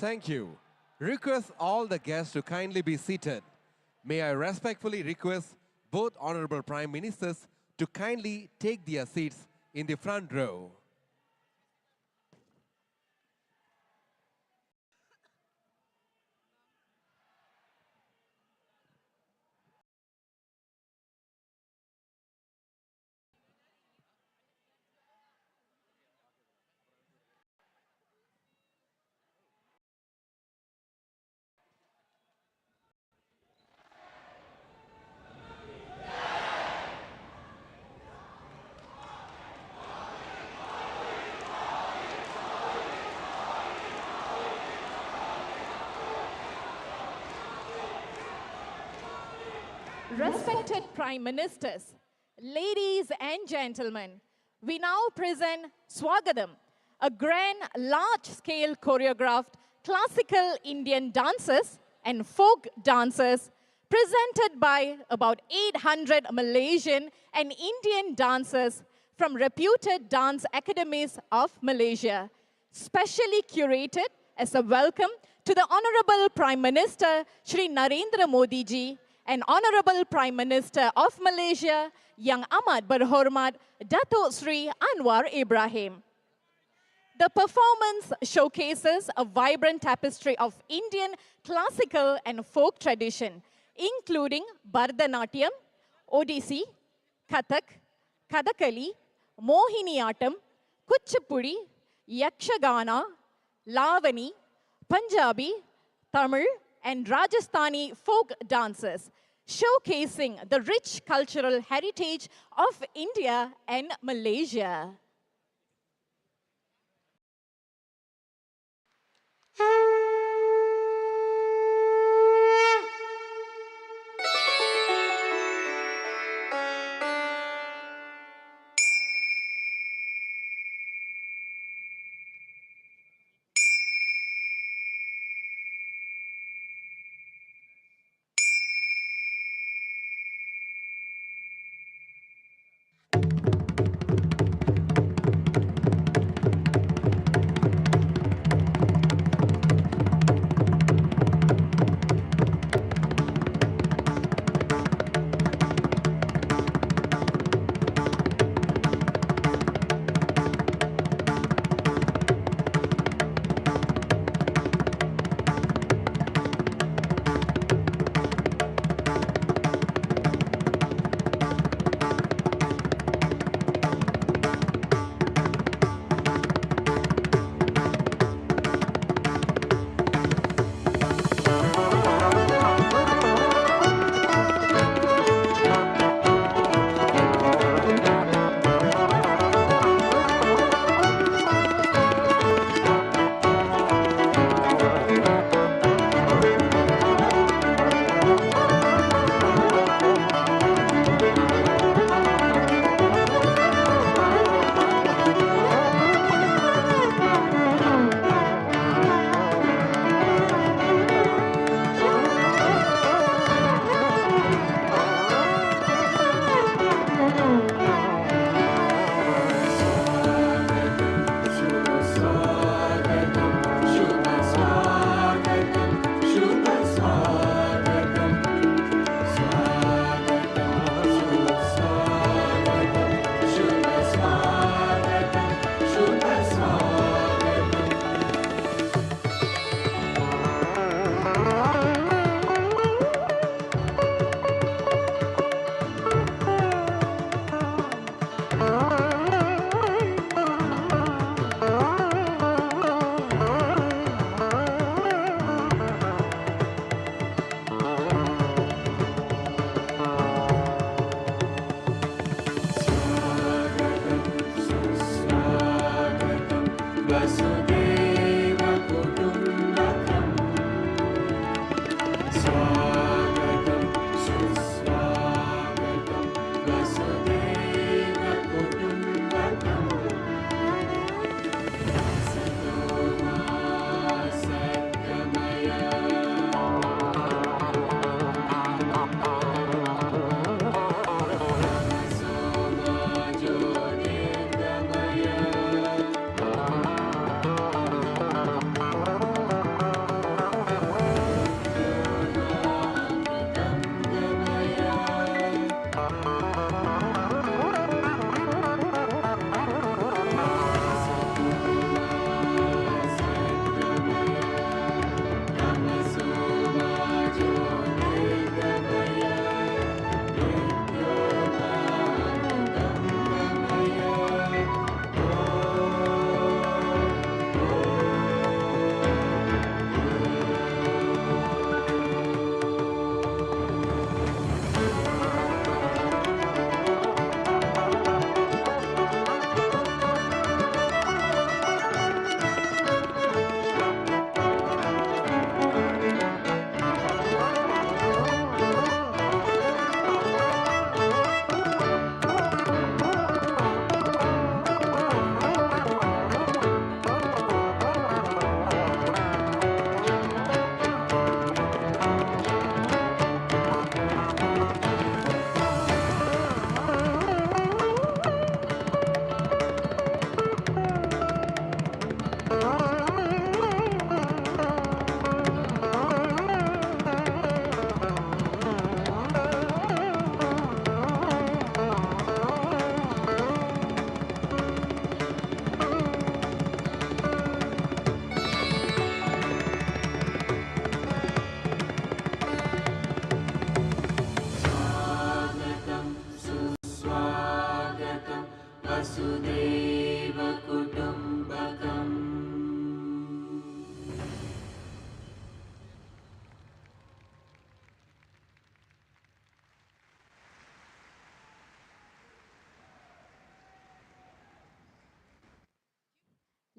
Thank you. Request all the guests to kindly be seated. May I respectfully request both Honorable Prime Ministers to kindly take their seats in the front row. Respected Prime Ministers, ladies and gentlemen, we now present Swagadam, a grand, large-scale choreographed classical Indian dances and folk dances presented by about 800 Malaysian and Indian dancers from reputed dance academies of Malaysia, specially curated as a welcome to the Honorable Prime Minister, Shri Narendra Modi ji, and Honorable Prime Minister of Malaysia, Yang Amat Berhormat Datuk Sri Anwar Ibrahim. The performance showcases a vibrant tapestry of Indian classical and folk tradition, including Bharatanatyam, Odissi, Kathak, Kathakali, Mohiniyattam, Kuchipudi, Yakshagana, Lavani, Punjabi, Tamil, and Rajasthani folk dances, showcasing the rich cultural heritage of India and Malaysia.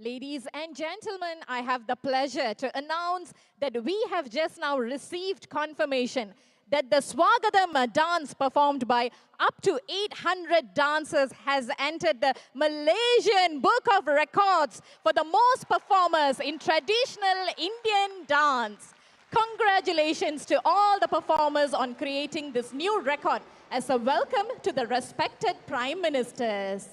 Ladies and gentlemen, I have the pleasure to announce that we have just now received confirmation that the Swagatam dance performed by up to 800 dancers has entered the Malaysian Book of Records for the most performers in traditional Indian dance. Congratulations to all the performers on creating this new record as a welcome to the respected Prime Ministers.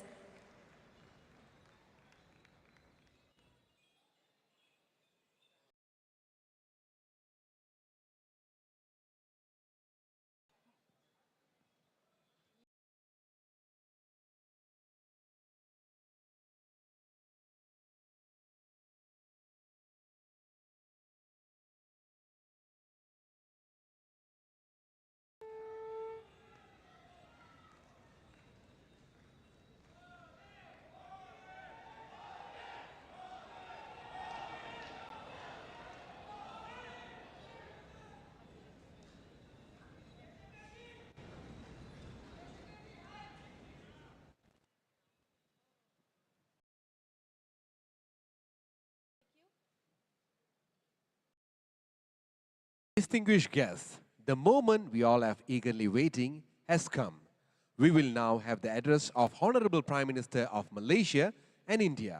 Distinguished guests, the moment we all have eagerly waiting has come. We will now have the address of Honorable Prime Minister of Malaysia and India.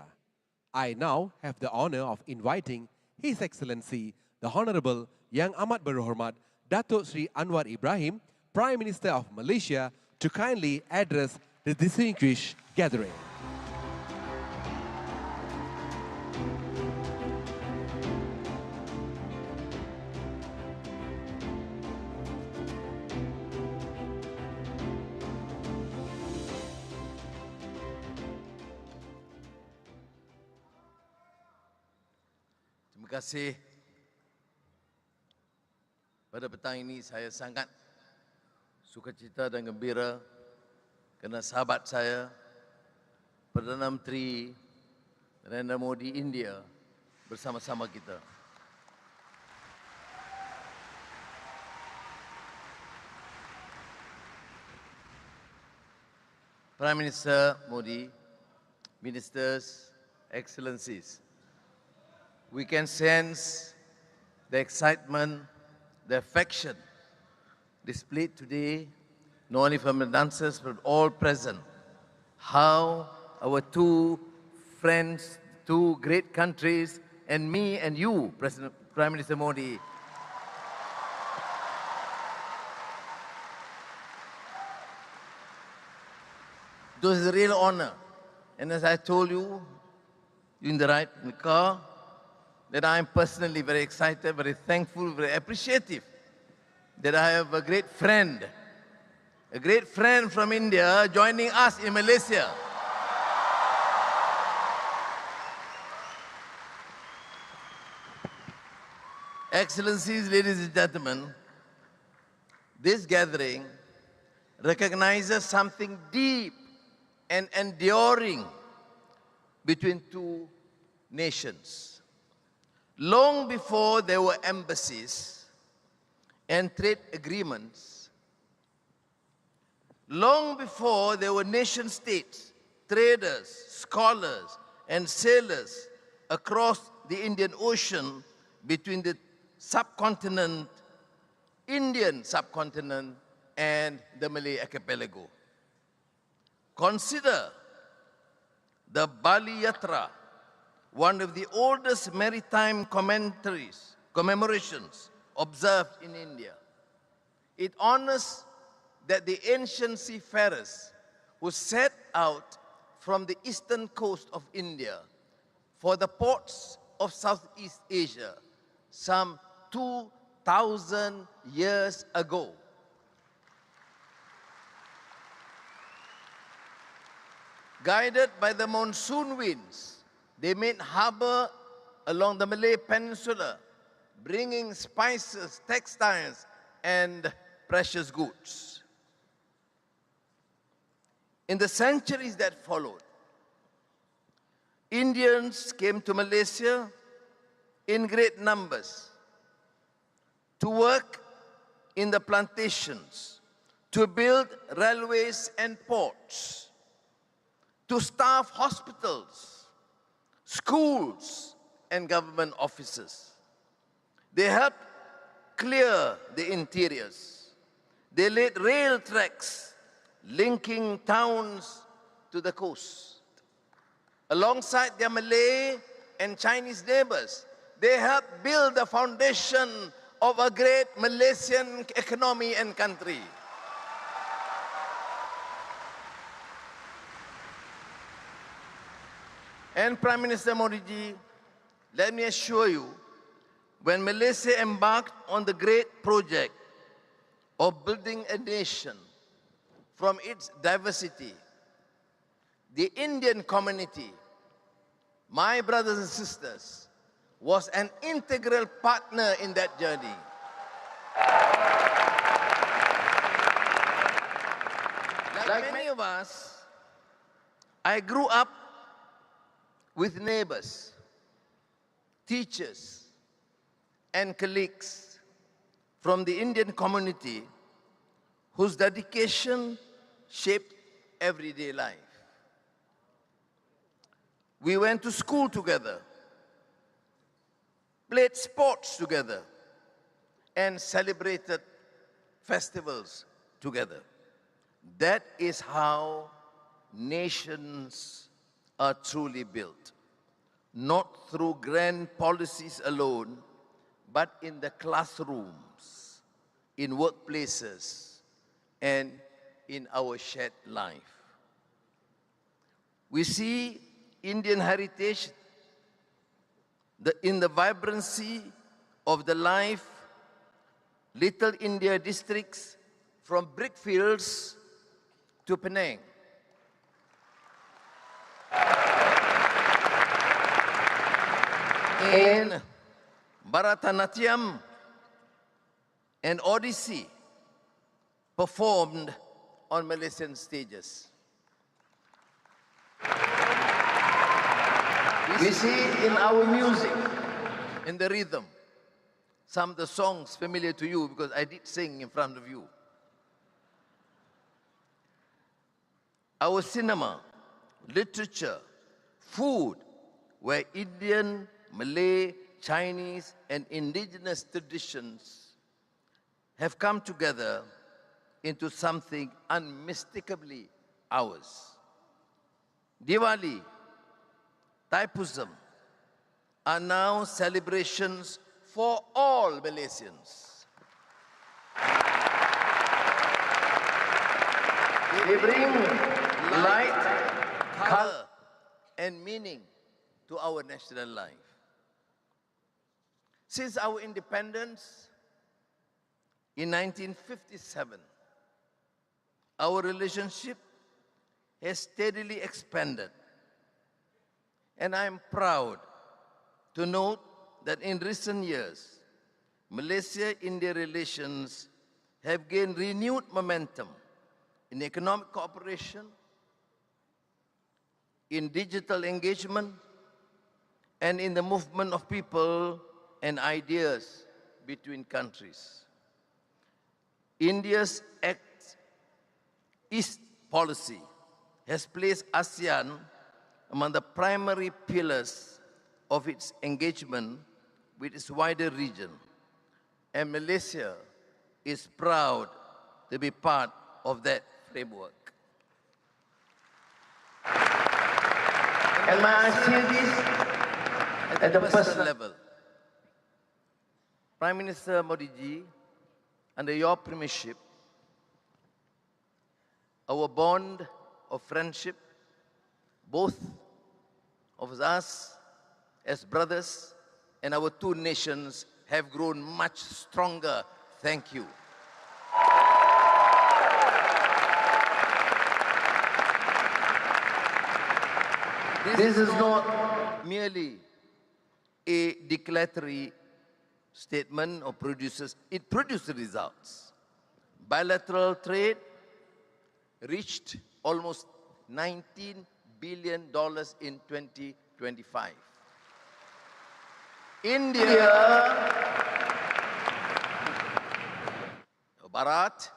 I now have the honor of inviting His Excellency, the Honorable Yang Amat Berhormat Datuk Sri Anwar Ibrahim, Prime Minister of Malaysia, to kindly address the distinguished gathering. Terima kasih. Pada petang ini saya sangat sukacita dan gembira kerana sahabat saya, Perdana Menteri Narendra Modi India bersama-sama kita. Prime Minister Modi, Ministers, Excellencies, we can sense the excitement, the affection displayed today, not only from the dancers, but all present. How our two friends, two great countries, and me and you, Prime Minister Modi, it was a real honor. And as I told you, in the car, that I am personally very excited, very thankful, very appreciative that I have a great friend from India joining us in Malaysia. Excellencies, ladies and gentlemen, this gathering recognizes something deep and enduring between two nations. Long before there were embassies and trade agreements, long before there were nation states, traders, scholars, and sailors across the Indian Ocean between the subcontinent, Indian subcontinent, and the Malay archipelago. Consider the Bali Yatra, one of the oldest maritime commemorations observed in India. It honors that the ancient seafarers who set out from the eastern coast of India for the ports of Southeast Asia some 2,000 years ago. Guided by the monsoon winds, they made harbor along the Malay Peninsula, bringing spices, textiles, and precious goods. In the centuries that followed, Indians came to Malaysia in great numbers to work in the plantations, to build railways and ports, to staff hospitals, schools, and government offices. They helped clear the interiors. They laid rail tracks linking towns to the coast. Alongside their Malay and Chinese neighbors, they helped build the foundation of a great Malaysian economy and country. And Prime Minister Modi ji, let me assure you, when Malaysia embarked on the great project of building a nation from its diversity, the Indian community, my brothers and sisters, was an integral partner in that journey. Like many of us, I grew up with neighbors, teachers, and colleagues from the Indian community whose dedication shaped everyday life. We went to school together, played sports together, and celebrated festivals together. That is how nations are truly built, not through grand policies alone, but in the classrooms, in workplaces, and in our shared life. We see Indian heritage in the vibrancy of the life, Little India districts from brickfields to Penang. In Bharatanatyam and Odyssey performed on Malaysian stages. We see in our music, in the rhythm, some of the songs familiar to you because I did sing in front of you. Our cinema, literature, food, where Indian, Malay, Chinese, and indigenous traditions have come together into something unmistakably ours. Diwali, Thaipusam are now celebrations for all Malaysians. They bring light, color, and meaning to our national life. Since our independence in 1957, our relationship has steadily expanded. And I am proud to note that in recent years, Malaysia-India relations have gained renewed momentum in economic cooperation, in digital engagement, and in the movement of people and ideas between countries. India's Act East policy has placed ASEAN among the primary pillars of its engagement with its wider region. And Malaysia is proud to be part of that framework. And may I say this at the personal level. Prime Minister Modi ji, under your premiership, our bond of friendship, both of us as brothers and our two nations have grown much stronger. Thank you. This is not merely a declaratory statement or it produces results. Bilateral trade reached almost $19 billion in 2025. India, Bharat,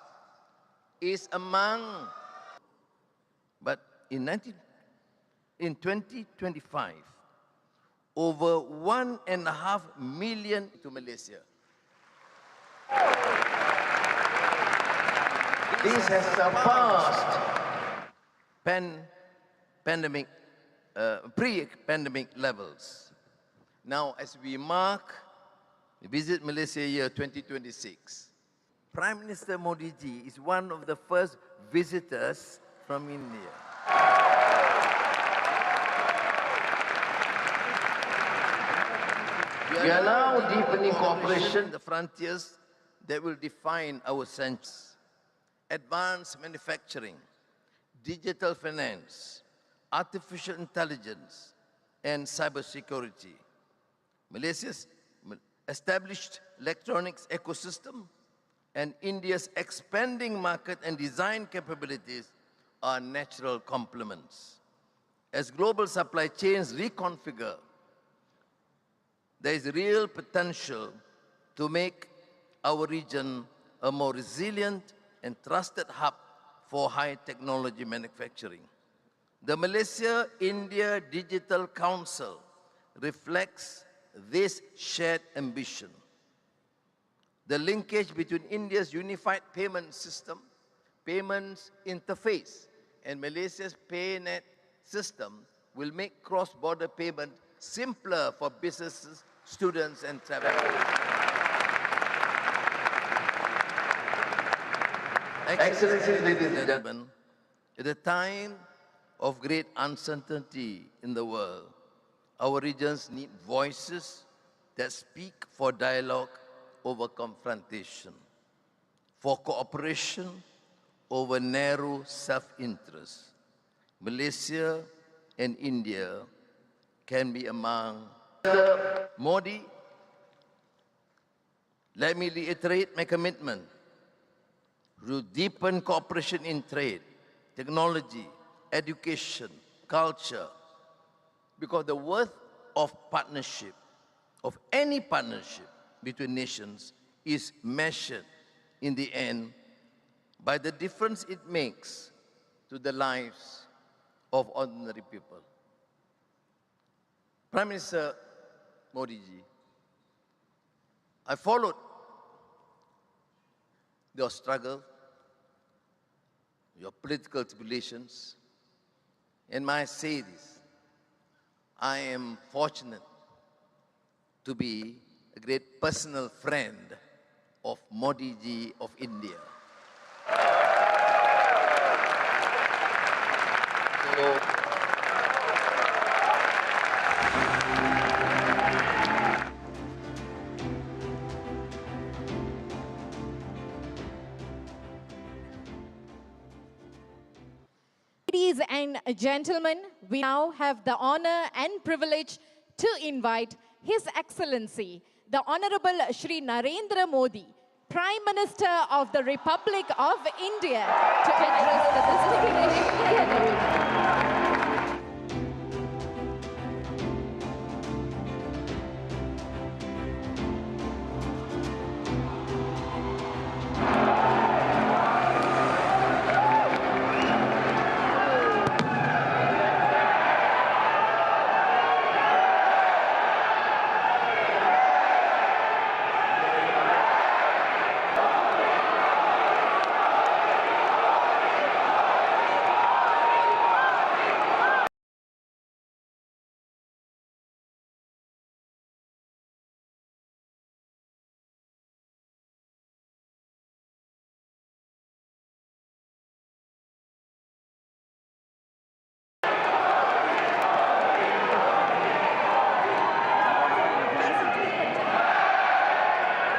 is among, but in 2025, over 1.5 million to Malaysia. This has surpassed pre-pandemic levels. Now, as we mark Visit Malaysia Year 2026, Prime Minister Modi ji is one of the first visitors from India. We are now deepening cooperation, the frontiers that will define our centuries. Advanced manufacturing, digital finance, artificial intelligence, and cybersecurity. Malaysia's established electronics ecosystem and India's expanding market and design capabilities are natural complements. As global supply chains reconfigure, there is real potential to make our region a more resilient and trusted hub for high technology manufacturing. The Malaysia-India Digital Council reflects this shared ambition. The linkage between India's unified payment system, payments interface, and Malaysia's PayNet system will make cross-border payment simpler for businesses, students, and travelers. Excellencies, ladies and gentlemen, at a time of great uncertainty in the world, our regions need voices that speak for dialogue over confrontation, for cooperation over narrow self-interest. Malaysia and India can be among. Mr. Modi, let me reiterate my commitment to deepen cooperation in trade, technology, education, culture, because the worth of partnership, of any partnership between nations, is measured in the end by the difference it makes to the lives of ordinary people. Prime Minister Modi ji, I followed your struggle, your political tribulations, and may I say this, I am fortunate to be a great personal friend of Modi ji of India. So, ladies and gentlemen, we now have the honor and privilege to invite His Excellency, the Honorable Shri Narendra Modi, Prime Minister of the Republic of India, to address the distinguished plenary.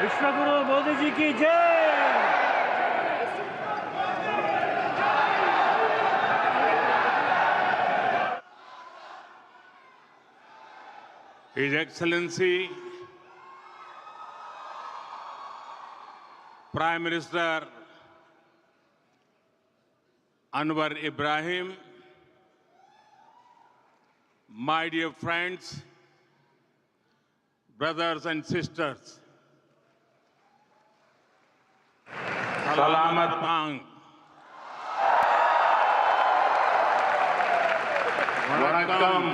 विश्वगुरु Modi ji की जय। His Excellency Prime Minister Anwar Ibrahim, my dear friends, brothers and sisters, Salamat Pang. Vanakkam.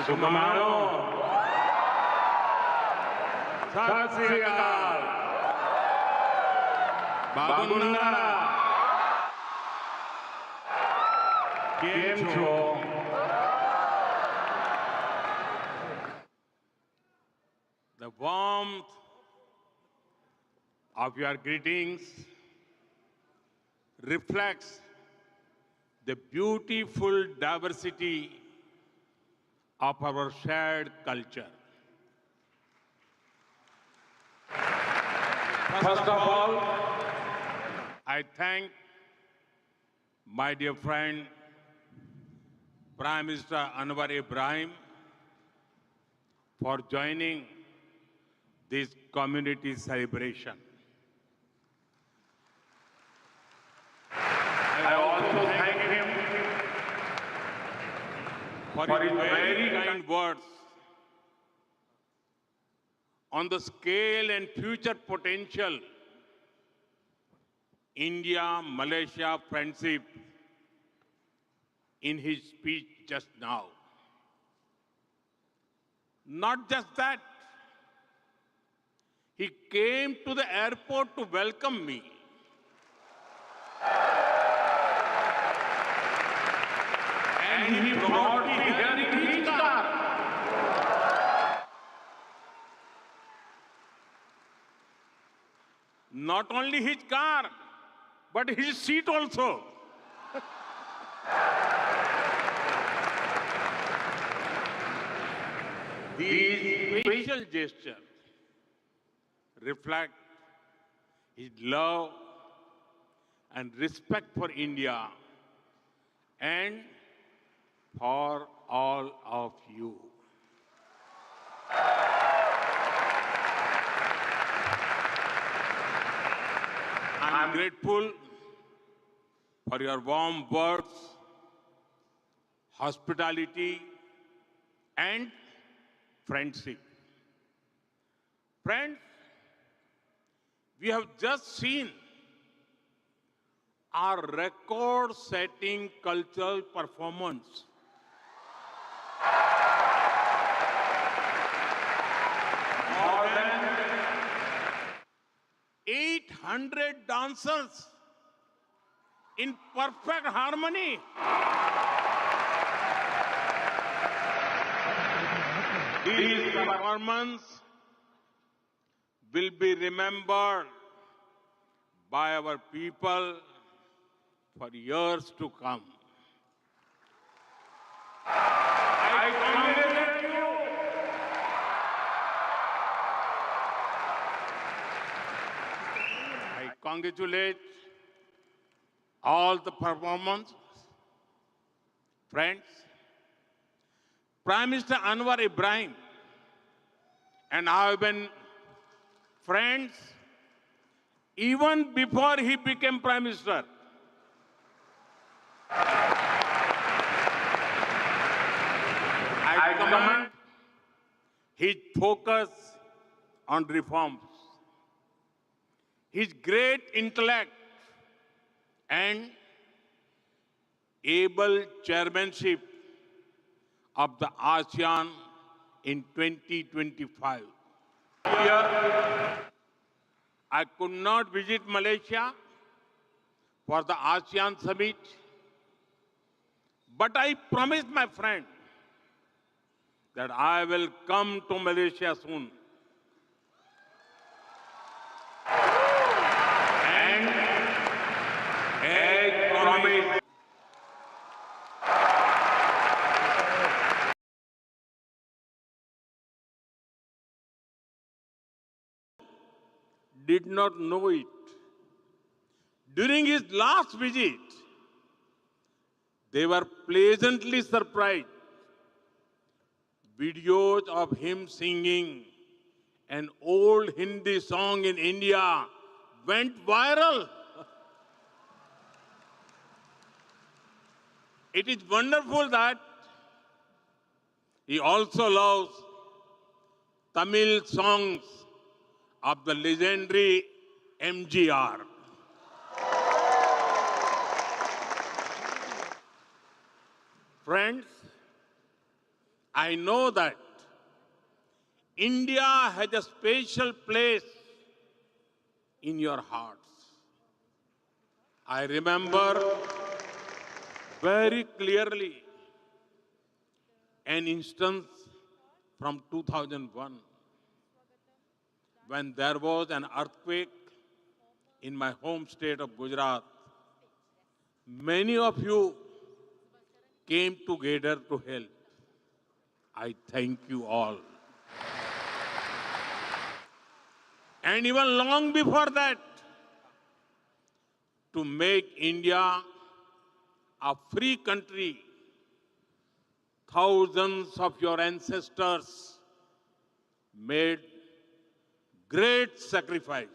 Sukamano. Sat Sri Akal. Bagunna. Kem Cho. The warmth of your greetings reflects the beautiful diversity of our shared culture. First of all, I thank my dear friend Prime Minister Anwar Ibrahim for joining this community celebration. I also thank him for his very kind words on the scale and future potential India-Malaysia friendship in his speech just now. Not just that, he came to the airport to welcome me. And he brought me here in his car. Not only his car, but his seat also. These special gestures reflect his love and respect for India and for all of you. I'm grateful for your warm words, hospitality, and friendship. Friends, we have just seen our record-setting cultural performance 100 dancers in perfect harmony. This performance will be remembered by our people for years to come. I congratulate you. I congratulate all the performers, friends. Prime Minister Anwar Ibrahim and I have been friends even before he became Prime Minister. I commend his focus on reforms, his great intellect and able chairmanship of the ASEAN in 2025. Here, I could not visit Malaysia for the ASEAN summit, but I promised my friend that I will come to Malaysia soon. And as promised, did not know it. During his last visit, they were pleasantly surprised. Videos of him singing an old Hindi song in India went viral. It is wonderful that he also loves Tamil songs of the legendary MGR. Friends, I know that India has a special place in your hearts. I remember very clearly an instance from 2001 when there was an earthquake in my home state of Gujarat. Many of you came together to help. I thank you all. And even long before that, to make India a free country, thousands of your ancestors made great sacrifices.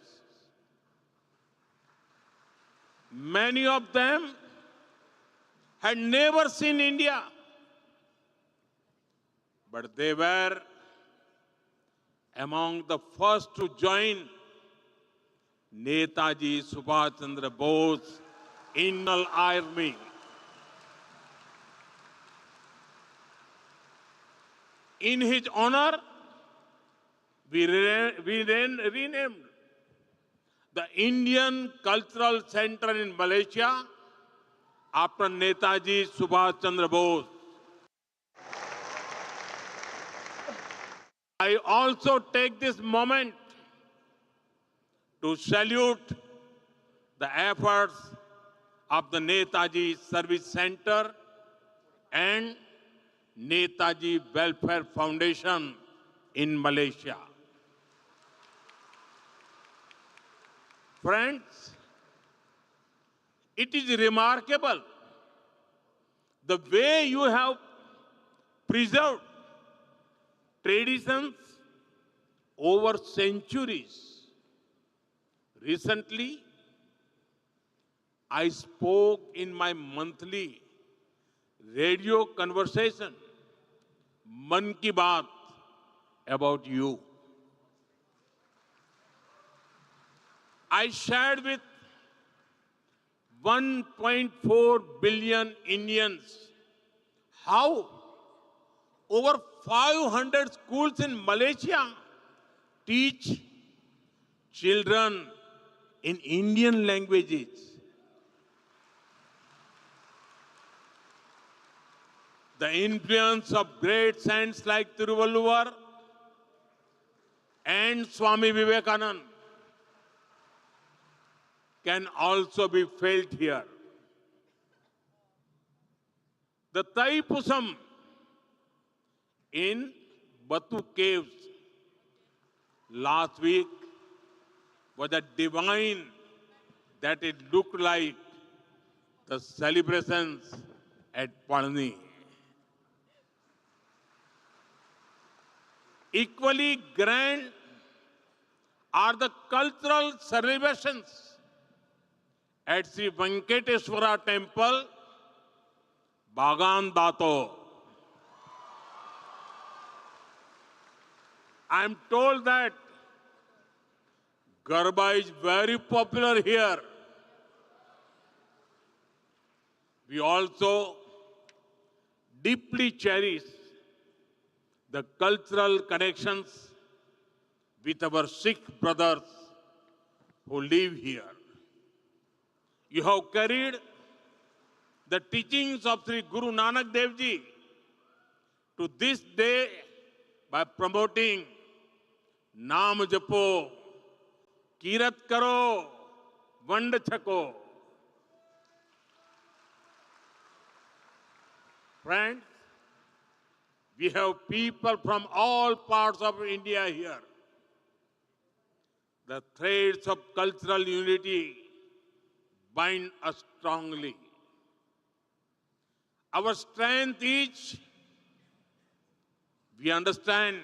Many of them had never seen India, but they were among the first to join Netaji Subhash Chandra Bose Indian Army. In his honor, we renamed the Indian Cultural Center in Malaysia after Netaji Subhash Chandra Bose. I also take this moment to salute the efforts of the Netaji Service Center and Netaji Welfare Foundation in Malaysia. Friends, it is remarkable the way you have preserved traditions over centuries. Recently, I spoke in my monthly radio conversation, Man Ki Baat, about you. I shared with 1.4 billion Indians how over 500 schools in Malaysia teach children in Indian languages. The influence of great saints like Tiruvalluvar and Swami Vivekananda can also be felt here. The Taipusam in Batu Caves last week was a divine that it looked like the celebrations at Palani. Equally grand are the cultural celebrations at Sri Venkateswara Temple, Bagan Dato. I am told that Garba is very popular here. We also deeply cherish the cultural connections with our Sikh brothers who live here. You have carried the teachings of Sri Guru Nanak Dev Ji to this day by promoting Naam Japo, Kirat Karo, Vand Chako. Friends, we have people from all parts of India here. The threads of cultural unity bind us strongly. Our strength is we understand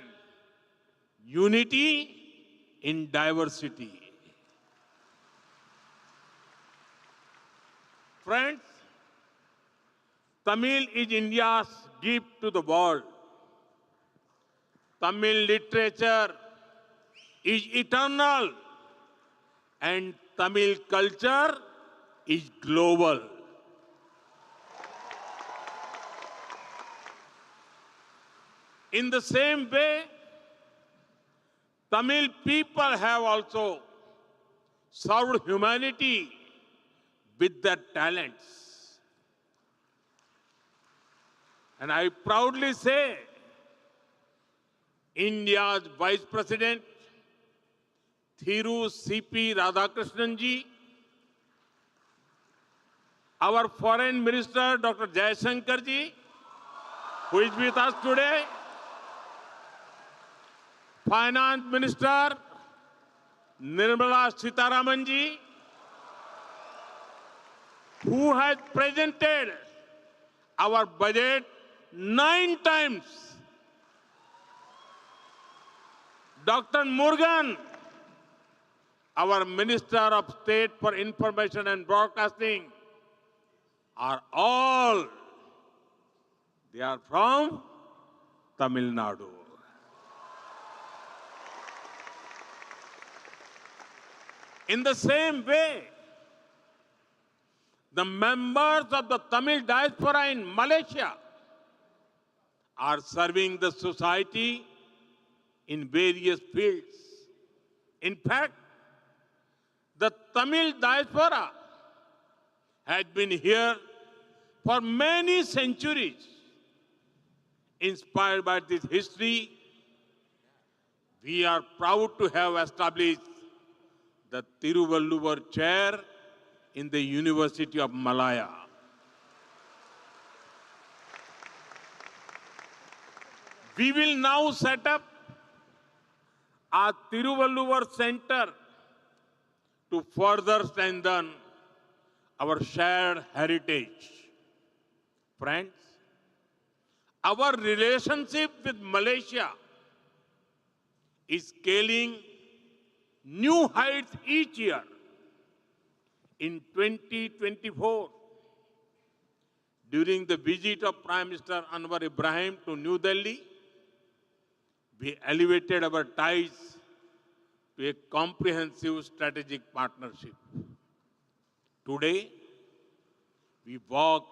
unity in diversity. Friends, Tamil is India's gift to the world. Tamil literature is eternal and Tamil culture is global. In the same way, Tamil people have also served humanity with their talents. And I proudly say, India's Vice President, Thiru C.P. Radhakrishnan ji, our Foreign Minister, Dr. Jaishankar ji, who is with us today, Finance Minister, Nirmala Sitharaman ji, who has presented our budget 9 times. Dr. Murugan, our Minister of State for Information and Broadcasting, are all, they are from Tamil Nadu. In the same way, the members of the Tamil diaspora in Malaysia are serving the society in various fields. In fact, the Tamil diaspora has been here for many centuries. Inspired by this history, we are proud to have established the Tiruvalluvar chair in the University of Malaya. We will now set up a Tiruvalluvar Center to further strengthen our shared heritage. Friends, our relationship with Malaysia is scaling new heights each year. In 2024, during the visit of Prime Minister Anwar Ibrahim to New Delhi, we elevated our ties to a comprehensive strategic partnership. Today, we walk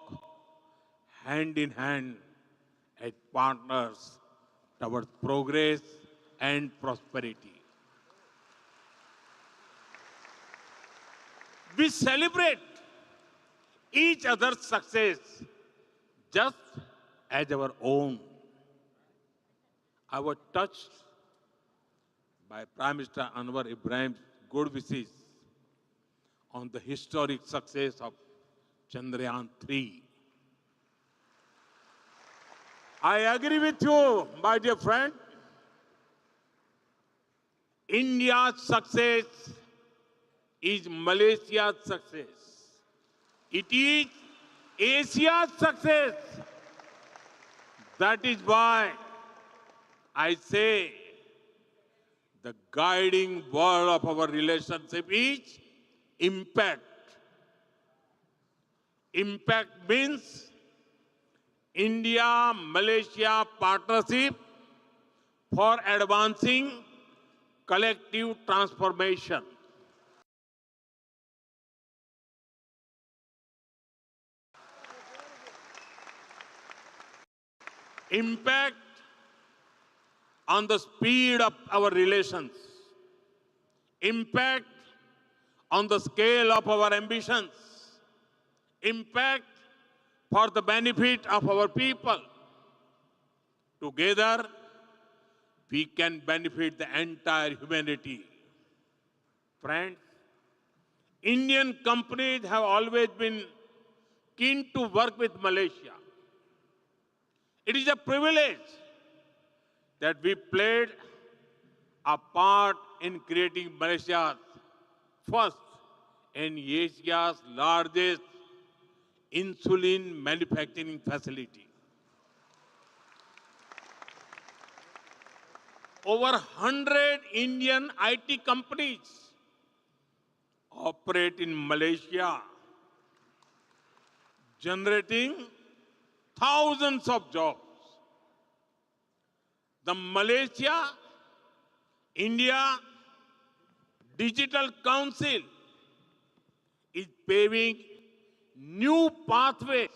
hand in hand as partners towards progress and prosperity. We celebrate each other's success just as our own. I was touched by Prime Minister Anwar Ibrahim's good wishes on the historic success of Chandrayaan 3. I agree with you, my dear friend. India's success is Malaysia's success. It is Asia's success. That is why I say the guiding word of our relationship is impact. Impact means India-Malaysia partnership for advancing collective transformation. Impact on the speed of our relations. Impact on the scale of our ambitions. Impact for the benefit of our people. Together, we can benefit the entire humanity. Friends, Indian companies have always been keen to work with Malaysia. It is a privilege that we played a part in creating Malaysia's first and Asia's largest insulin manufacturing facility. Over 100 Indian IT companies operate in Malaysia, generating thousands of jobs. The Malaysia-India Digital Council is paving new pathways